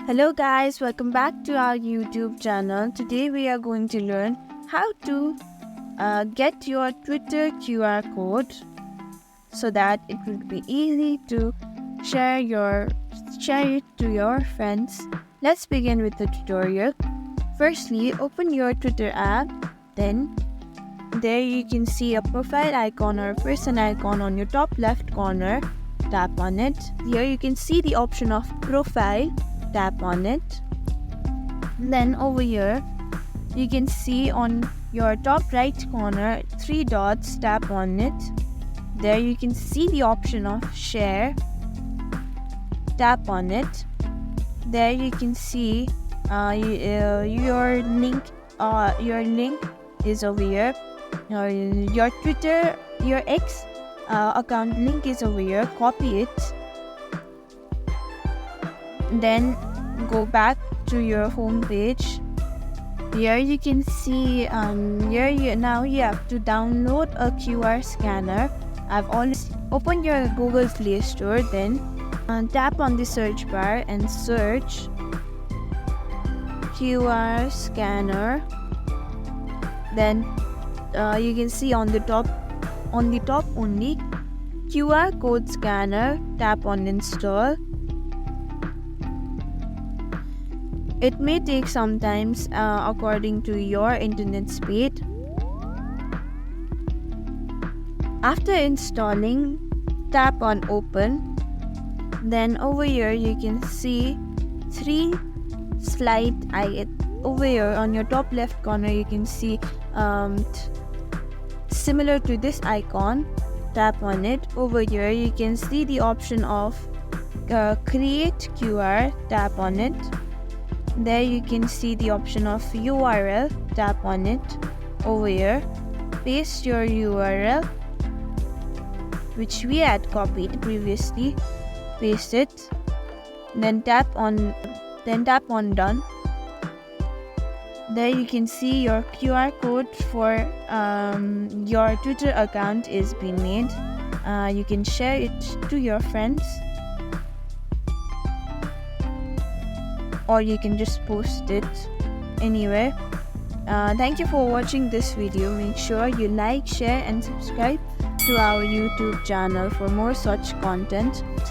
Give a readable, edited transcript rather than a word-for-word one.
Hello guys, welcome back to our YouTube channel. Today we are going to learn how to get your Twitter QR code so that it will be easy to share it to your friends. Let's begin with the tutorial. Firstly, open your Twitter app. Then there you can see a profile icon or a person icon on your top left corner. Tap on it. Here you can see the option of profile. Tap on it. Then over here you can see on your top right corner 3 dots. Tap on it. There you can see the option of share. Tap on it. There you can see your link is over here. Your Twitter, your X account link is over here. Copy it. Then go back to your home page. Here you can see now you have to download a QR scanner. I've already opened your Google Play Store. Then tap on the search bar and search QR scanner. Then you can see on the top only QR code scanner. Tap on install. It may take some time according to your internet speed. After installing, tap on open. Then over here you can see 3 slide over here on your top left corner. You can see similar to this icon. Tap on it. Over here you can see the option of create QR. Tap on it. There you can see the option of URL. Tap on it. Over here paste your URL which we had copied previously. Paste it. Then tap on done. There you can see your QR code for your Twitter account is being made. You can share it to your friends, or you can just post it anywhere. Thank you for watching this video. Make sure you like, share and subscribe to our YouTube channel for more such content.